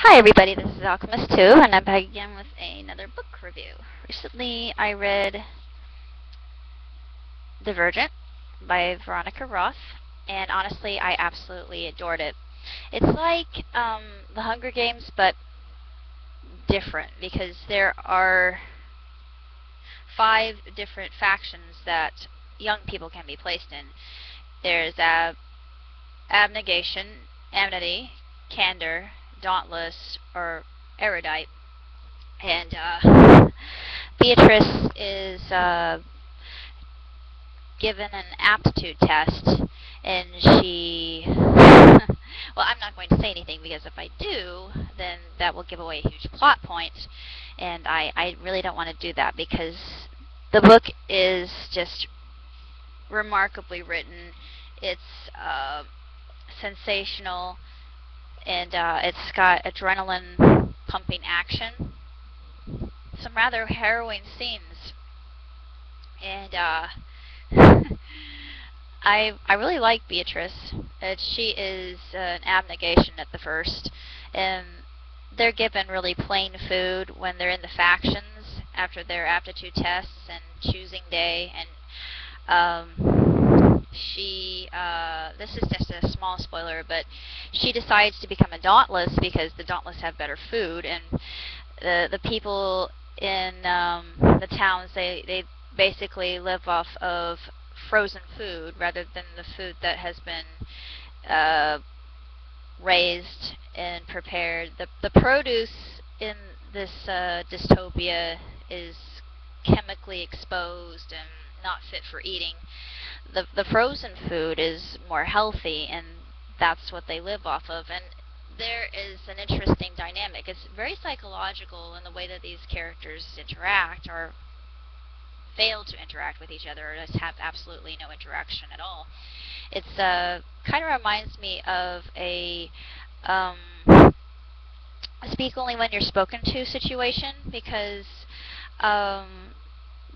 Hi everybody, this is Alchemist 2, and I'm back again with another book review. Recently I read Divergent by Veronica Roth, and honestly I absolutely adored it. It's like The Hunger Games, but different, because there are 5 different factions that young people can be placed in. There's Abnegation, Amity, Candor, Dauntless, or Erudite. And Beatrice is given an aptitude test, and she well, I'm not going to say anything, because if I do, then that will give away a huge plot point, and I really don't want to do that, because the book is just remarkably written. It's sensational, and it's got adrenaline pumping action, some rather harrowing scenes, and I really like Beatrice. She is an abnegation at the first, and they're given really plain food when they're in the factions after their aptitude tests and choosing day, and this is just a small spoiler, but she decides to become a Dauntless because the Dauntless have better food, and the people in the towns, they basically live off of frozen food rather than the food that has been raised and prepared. The produce in this dystopia is chemically exposed and not fit for eating. The frozen food is more healthy, and that's what they live off of. And there is an interesting dynamic. It's very psychological in the way that these characters interact, or fail to interact with each other, or just have absolutely no interaction at all. It's kind of reminds me of a speak only when you're spoken to situation, because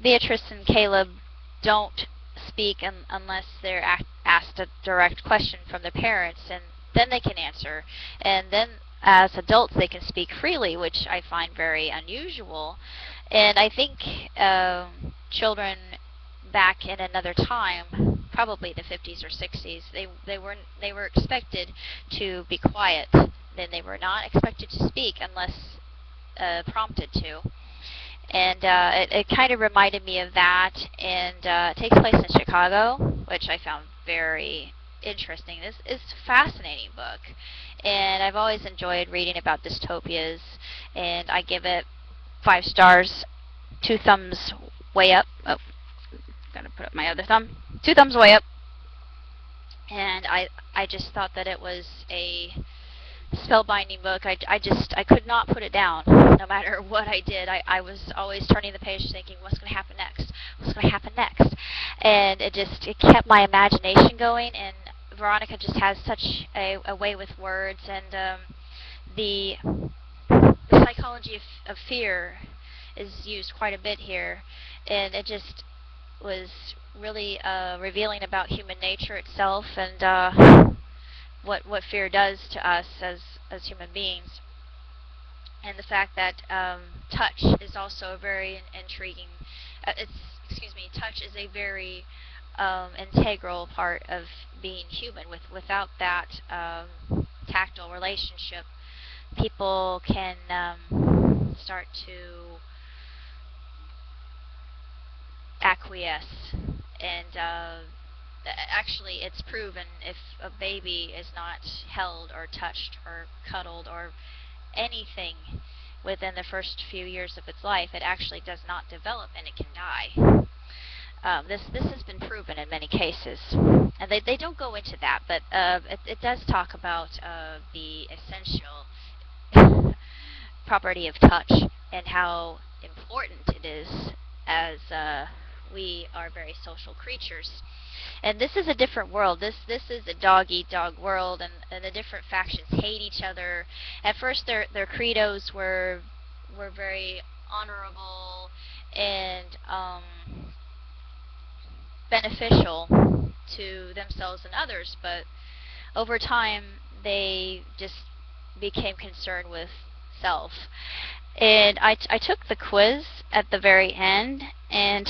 Beatrice and Caleb don't speak unless they're asked a direct question from their parents, and then they can answer. And then as adults they can speak freely, which I find very unusual. And I think children back in another time, probably the 50s or 60s, they were expected to be quiet. Then they were not expected to speak unless prompted to. And it kind of reminded me of that, and it takes place in Chicago, which I found very interesting. This is a fascinating book, and I've always enjoyed reading about dystopias, and I give it 5 stars, 2 thumbs way up. Oh, gotta put up my other thumb. 2 thumbs way up. And I just thought that it was a spellbinding book. I could not put it down. No matter what I did, I was always turning the page thinking, what's going to happen next? What's going to happen next? And it kept my imagination going, and Veronica just has such a way with words, and the psychology of fear is used quite a bit here, and it just was really revealing about human nature itself, and what fear does to us as human beings, and the fact that touch is also a very intriguing. Touch is a very integral part of being human. Without that tactile relationship, people can start to acquiesce, and actually it's proven if a baby is not held or touched or cuddled or anything within the first few years of its life, it actually does not develop and it can die. This has been proven in many cases, and they don't go into that, but it does talk about the essential property of touch and how important it is, as we are very social creatures. And this is a different world. This is a dog-eat-dog world, and the different factions hate each other. At first, their credos were very honorable and beneficial to themselves and others, but over time they just became concerned with self. And I took the quiz at the very end, and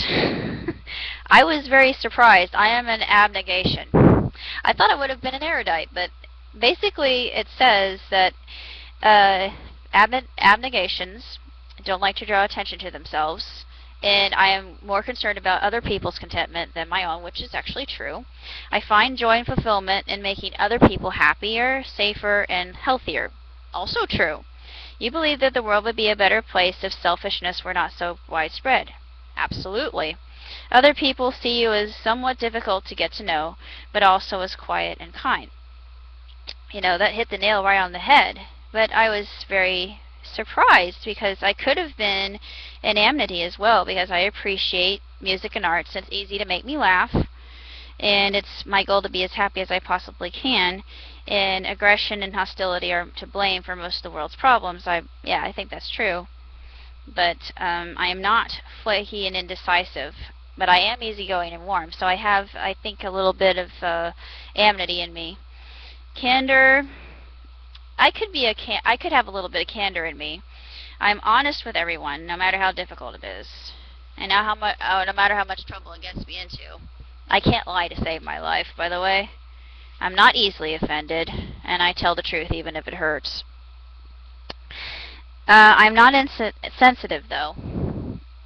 I was very surprised. I am an abnegation. I thought I would have been an erudite, but basically it says that abnegations don't like to draw attention to themselves, and I am more concerned about other people's contentment than my own, which is actually true. I find joy and fulfillment in making other people happier, safer, and healthier. Also true. You believe that the world would be a better place if selfishness were not so widespread. Absolutely. Other people see you as somewhat difficult to get to know, but also as quiet and kind. You know, that hit the nail right on the head. But I was very surprised because I could have been an amity as well, because I appreciate music and arts, and it's easy to make me laugh, and it's my goal to be as happy as I possibly can, and aggression and hostility are to blame for most of the world's problems. I think that's true. But I am not flaky and indecisive, but I am easygoing and warm, so I have, I think, a little bit of amity in me. Candor, I could have a little bit of candor in me. I'm honest with everyone, no matter how difficult it is, and no matter how much trouble it gets me into. I can't lie to save my life, by the way. I'm not easily offended, and I tell the truth even if it hurts. I'm not insensitive, though,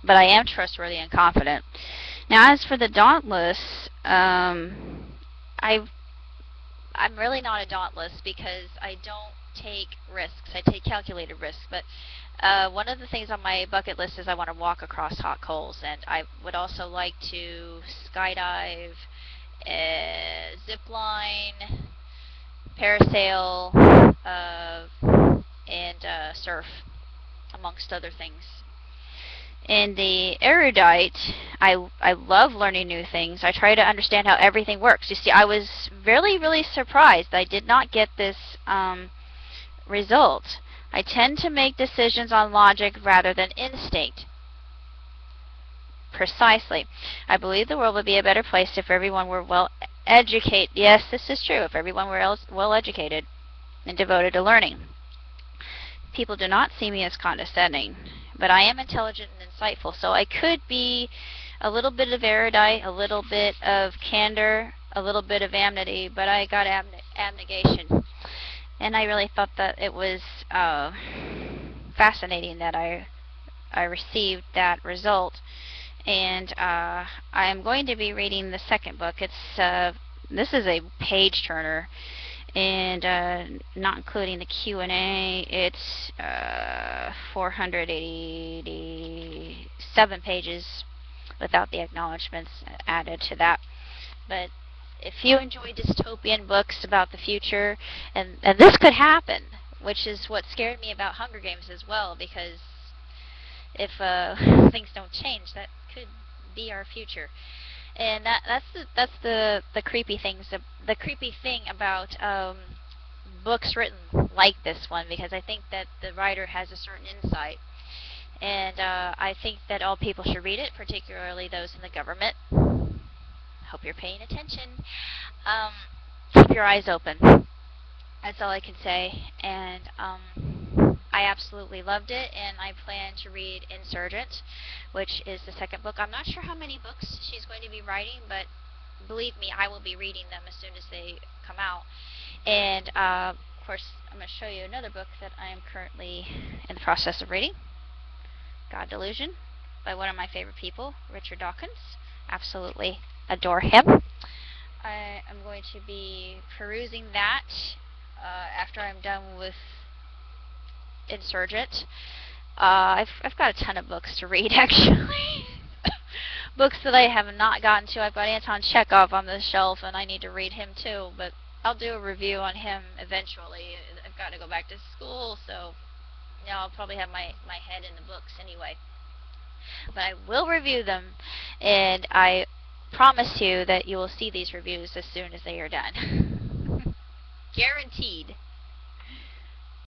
but I am trustworthy and confident. Now, as for the Dauntless, I'm really not a Dauntless because I don't take risks. I take calculated risks, but one of the things on my bucket list is I want to walk across hot coals, and I would also like to skydive, zip line, parasail, and surf, amongst other things. In the erudite, I love learning new things. I try to understand how everything works. You see, I was really surprised I did not get this result. I tend to make decisions on logic rather than instinct. Precisely. I believe the world would be a better place if everyone were well educated. Yes, this is true. If everyone were well educated and devoted to learning. People do not see me as condescending, but I am intelligent and insightful, so I could be a little bit of erudite, a little bit of candor, a little bit of amity, but I got abnegation. And I really thought that it was fascinating that I received that result. And I am going to be reading the second book. This is a page turner, and not including the Q&A, it's 487 pages without the acknowledgments added to that. But if you enjoy dystopian books about the future, and this could happen, which is what scared me about Hunger Games as well, because if things don't change, that could be our future. And that's the creepy things. The creepy thing about books written like this one, because I think that the writer has a certain insight, and I think that all people should read it, particularly those in the government. Hope you're paying attention. Keep your eyes open. That's all I can say. And I absolutely loved it, and I plan to read Insurgent, which is the second book. I'm not sure how many books she's going to be writing, but believe me, I will be reading them as soon as they come out. And of course, I'm going to show you another book that I am currently in the process of reading, God Delusion, by one of my favorite people, Richard Dawkins. Absolutely adore him. I am going to be perusing that after I'm done with Insurgent. I've got a ton of books to read, actually. Books that I have not gotten to. I've got Anton Chekhov on the shelf, and I need to read him too, but I'll do a review on him eventually. I've got to go back to school, so I'll probably have my head in the books anyway. But I will review them, and I promise you that you will see these reviews as soon as they are done. Guaranteed.